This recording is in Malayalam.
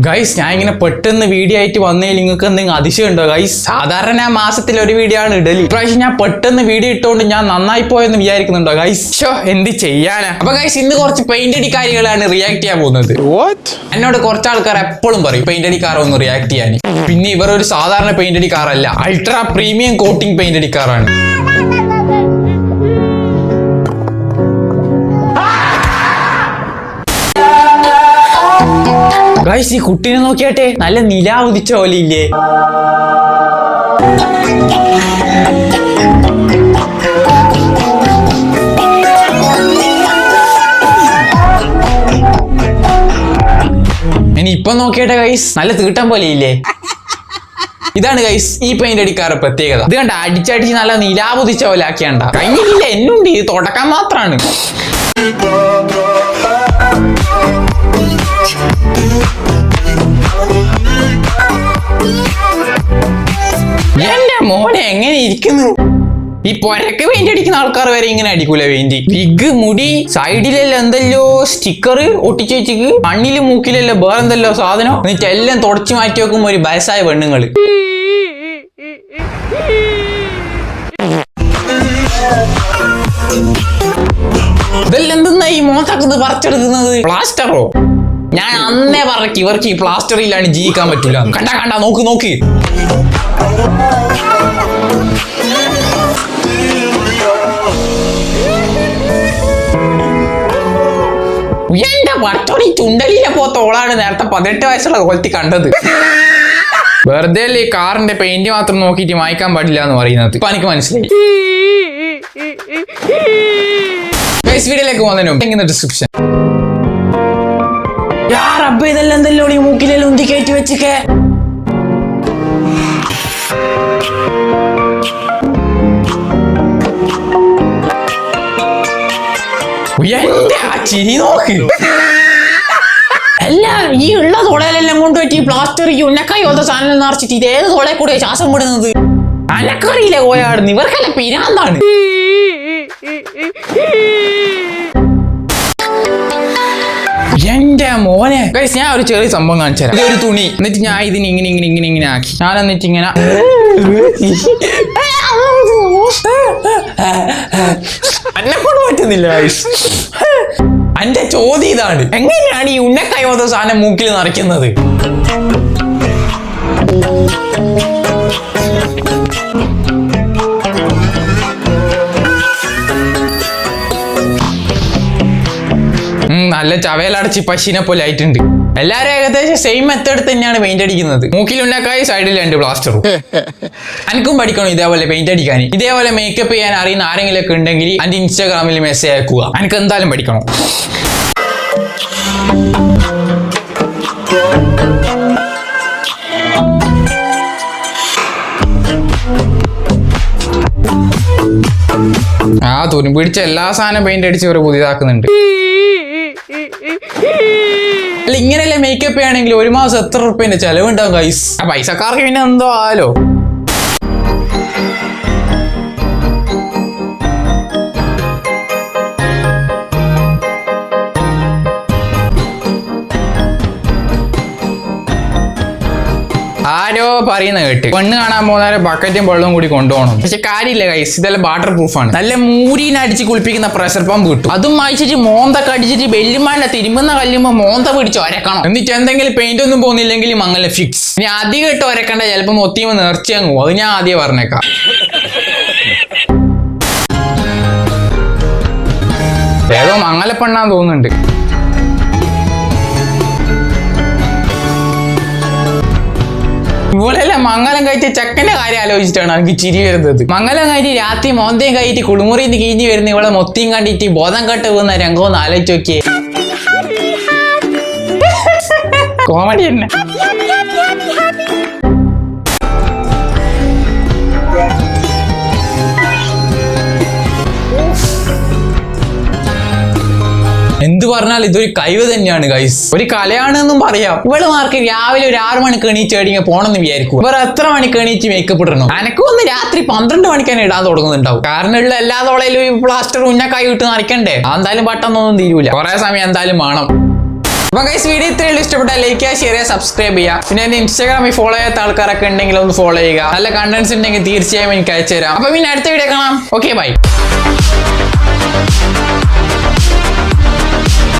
ഗൈസ് ഞാൻ ഇങ്ങനെ പെട്ടെന്ന് വീഡിയോ ആയിട്ട് വന്നതിൽ നിങ്ങൾക്ക് എന്തെങ്കിലും അതിശയമുണ്ടോ ഗൈസ്? സാധാരണ ഞാൻ മാസത്തിൽ ഒരു വീഡിയോ ആണ് ഇടല്. ഇപ്രാവശ്യം ഞാൻ പെട്ടെന്ന് വീഡിയോ ഇട്ടുകൊണ്ട് ഞാൻ നന്നായി പോയെന്ന് വിചാരിക്കുന്നുണ്ടോ ഗൈസ്? എന്ത് ചെയ്യാനാ? അപ്പൊ ഗൈസ് ഇന്ന് കുറച്ച് പെയിന്റ് അടിക്കാരികളാണ് റിയാക്ട് ചെയ്യാൻ പോകുന്നത്. എന്നോട് കുറച്ച് ആൾക്കാർ എപ്പോഴും പറയും പെയിന്റ് അടിക്കാറോ ഒന്ന് റിയാക്ട് ചെയ്യാൻ. പിന്നെ ഇവർ ഒരു സാധാരണ പെയിന്റ് അടിക്കാറല്ല, അൾട്രാ പ്രീമിയം കോട്ടിംഗ് പെയിന്റ് അടിക്കാറാണ്. ഗൈസ് ഈ കുട്ടീനെ നോക്കിയാട്ടെ, നല്ല നിലാവുദിച്ച പോലെ ഇല്ലേ? ഇനി ഇപ്പൊ നോക്കിയാട്ടെ ഗൈസ്, നല്ല തീട്ടം പോലെ ഇല്ലേ? ഇതാണ് ഗൈസ് ഈ പെയിന്റ് അടിക്കാറ് പ്രത്യേകത. ഇത് കണ്ട അടിച്ചടിച്ച് നല്ല നിലാവുദിച്ച പോലെ ആക്കിയാണ്ട. കഴിഞ്ഞില്ല, എന്നുണ്ട്, ഇത് തുടക്കാൻ മാത്രാണ്. എന്റെ മോനെ എങ്ങനെ ഇരിക്കുന്നു? ഈ പൊരക്ക് പെയിന്റ് അടിക്കുന്ന ആൾക്കാർ വരെ ഇങ്ങനെ അടിക്കൂല പെയിന്റ്. വിഗ്, മുടി, സൈഡിലെല്ലാം എന്തല്ലോ സ്റ്റിക്കർ ഒട്ടിച്ചു വെച്ചിക്ക്, കണ്ണിലും മൂക്കിലെല്ലാം വേറെന്തല്ലോ സാധനം, എന്നിട്ട് എല്ലാം തുടച്ചു മാറ്റി വെക്കും ഒരു വയസ്സായ പെണ്ണുങ്ങള്. ഇതെല്ലാം എന്തെന്നാ ഈ മോത്താക്കുന്നത് പറിച്ചെടുക്കുന്നത്? പ്ലാസ്റ്ററോ? ഞാൻ അന്നേ പറഞ്ഞ ഇവർക്ക് ഈ പ്ലാസ്റ്റർ ഇല്ലാണ്ട് ജീവിക്കാൻ പറ്റൂല. കണ്ട നോക്ക് നോക്ക്. എന്റെ വട്ടോടി ചുണ്ടലിനെ പോത്ത ഓളാണ് നേരത്തെ 18 വയസ്സുള്ള കൊലത്തി കണ്ടത്. വെറുതെ അല്ലേ ഈ കാറിന്റെ പെയിന്റ് മാത്രം നോക്കിയിട്ട് വായിക്കാൻ പാടില്ല എന്ന് പറയുന്നത്. ഇപ്പൊ എനിക്ക് മനസ്സിലായി. വീഡിയോയിലേക്ക് പോകുന്നതിന് ഡിസ്ക്രിപ്ഷൻ. ഇതെല്ലാം എന്തല്ലോ ഈ മൂക്കിലെല്ലാം ഉന്തി കയറ്റി വെച്ചിക്കേ. ചിരി നോക്ക്. അല്ല ഈ ഉള്ള തോളയിലെല്ലാം കൊണ്ടുപോയിട്ട് ഈ പ്ലാസ്റ്റർ ഈ ഉന്നക്കായി പോലത്തെ സാധനം നിറച്ചിട്ട് ഇത് ഏത് തോളെ കൂടെ ശ്വാസം വിടുന്നത്? അനക്കറിയില്ല കോയാടുന്നു. ഇവർക്കെല്ലാം പിരാന്താണ്. എന്റെ മോനെ ഗൈസ്, ഞാൻ ഒരു ചെറിയ സംഭവം കാണിച്ചു തരാം. ഇതൊരു തുണി, എന്നിട്ട് ഞാൻ ഇതിന് ഇങ്ങനെ ആക്കി. ഞാൻ എന്നിട്ട് ഇങ്ങനെ എന്നെക്കൊണ്ട് പറ്റുന്നില്ല ഗൈസ്. എന്റെ ചോദ്യം ഇതാണ്, എങ്ങനെയാണ് ഈ ഉന്നക്കായ പോലത്തെ സാധനം മൂക്കിൽ നിറയ്ക്കുന്നത്? നല്ല ചവയലടച്ച് പശീനെ പോലെ ആയിട്ടുണ്ട്. എല്ലാരും ഏകദേശം സെയിം മെത്തേഡ് തന്നെയാണ് പെയിന്റ് അടിക്കുന്നത്. മൂക്കിലുണ്ടാക്കായി സൈഡിൽ 2 പ്ലാസ്റ്ററും. എനിക്കും പഠിക്കണം ഇതേപോലെ പെയിന്റ് അടിക്കാൻ. ഇതേപോലെ മേക്കപ്പ് ചെയ്യാൻ അറിയുന്ന ആരെങ്കിലും ഒക്കെ ഉണ്ടെങ്കിൽ എന്റെ ഇൻസ്റ്റാഗ്രാമിൽ മെസ്സേജ് അയക്കുക. എനിക്ക് എന്തായാലും പഠിക്കണം. ആ തുണി പിടിച്ച എല്ലാ സാധനം പെയിന്റ് അടിച്ച് ഇവർ പുതിയതാക്കുന്നുണ്ട്. അല്ല ഇങ്ങനെയല്ലേ മേക്കപ്പ് ചെയ്യണമെങ്കിൽ 1 മാസം എത്ര റുപ്യന്റെ ചെലവുണ്ടാവും ഗൈസ്? ആ പൈസക്കാർക്ക് പിന്നെ എന്തോ ആലോ. ആരോ പറയുന്ന കേട്ട് പെണ്ണ് കാണാൻ പോകുന്നവരെ ബക്കറ്റും വെള്ളവും കൂടി കൊണ്ടുപോകണം. പക്ഷെ കാര്യമില്ല ഗൈസ്, ഇതെല്ലാം വാട്ടർ പ്രൂഫാണ്. നല്ല മൂരീനെ അടിച്ച് കുളിപ്പിക്കുന്ന പ്രഷർ പമ്പ് കിട്ടും. അതും വായിച്ചിട്ട് മോന്തൊക്കെ അടിച്ചിട്ട് വെല്ലുമാണ്ട തിരുമ്പുന്ന കല്ലുമ്പോ മോന്ത പിടിച്ച് ഒരക്കണം. എന്നിട്ട് എന്തെങ്കിലും പെയിന്റ് ഒന്നും പോകുന്നില്ലെങ്കിൽ മങ്ങല ഫിക്സ്. ഇനി അധികം ഇട്ട് ഒരക്കണ്ട, ചിലപ്പോൾ ഒത്തിയുമ്പോൾ നേർച്ചയങ്ങ് പോകും. അത് ഞാൻ ആദ്യം പറഞ്ഞേക്കാം. ഏതോ മങ്ങലപ്പെണ്ണാന്ന് തോന്നുന്നുണ്ട്. ഇവളെല്ലാം മംഗലം കഴിച്ച ചെക്കന്റെ കാര്യം ആലോചിച്ചിട്ടാണ് എനിക്ക് ചിരി വരുന്നത്. മംഗലം കഴിഞ്ഞ് രാത്രി മോന്തയും കഴിയിട്ട് കുളിമുറിന്ന് കിഞ്ഞു വരുന്ന ഇവളെ മൊത്തയും കണ്ടിട്ട് ബോധം കെട്ട് പോകുന്ന രംഗം ഒന്ന് ആലോചിച്ച് നോക്കിയേ. കോമഡി തന്നെ. എന്ത് പറഞ്ഞാൽ ഇതൊരു കഴിവ് തന്നെയാണ് ഗൈസ്. ഒരു കലയാണെന്നും പറയാം. ഇവള് മാർക്ക് രാവിലെ ഒരു 6 മണിക്ക് എണീച്ച് എടിങ്ങ പോണെന്ന് വിചാരിക്കും. ഇവർ എത്ര മണിക്ക് എണീച്ച് മേക്കപ്പ് ഇടണം? എനക്കും ഒന്ന് രാത്രി 12 മണിക്ക് തന്നെ ഇടാൻ തുടങ്ങുന്നുണ്ടാവും. കാരണം ഉള്ള എല്ലാ തോളയിലും ഈ പ്ലാസ്റ്റർ ഉന്നക്കായി വിട്ട് നിറയ്ക്കണ്ടേ? എന്തായാലും പെട്ടെന്നൊന്നും തീരൂല, കുറെ സമയം എന്തായാലും വേണം. അപ്പൊ ഗൈസ് വീഡിയോ ഇത്രയും ഇഷ്ടപ്പെട്ടാൽ ലൈക്ക് ചെയ്യുക, ഷെയർ ചെയ്യുക, സബ്സ്ക്രൈബ് ചെയ്യുക. പിന്നെ എന്റെ ഇൻസ്റ്റാഗ്രാമിൽ ഫോളോ ചെയ്യാത്ത ആൾക്കാരൊക്കെ ഉണ്ടെങ്കിൽ ഒന്ന് ഫോളോ ചെയ്യുക. നല്ല കണ്ടന്റ്സ് ഉണ്ടെങ്കിൽ തീർച്ചയായും എനിക്ക് അയച്ചു തരാം. അപ്പൊ പിന്നെ അടുത്ത വീഡിയോ കാണാം. Okay bye.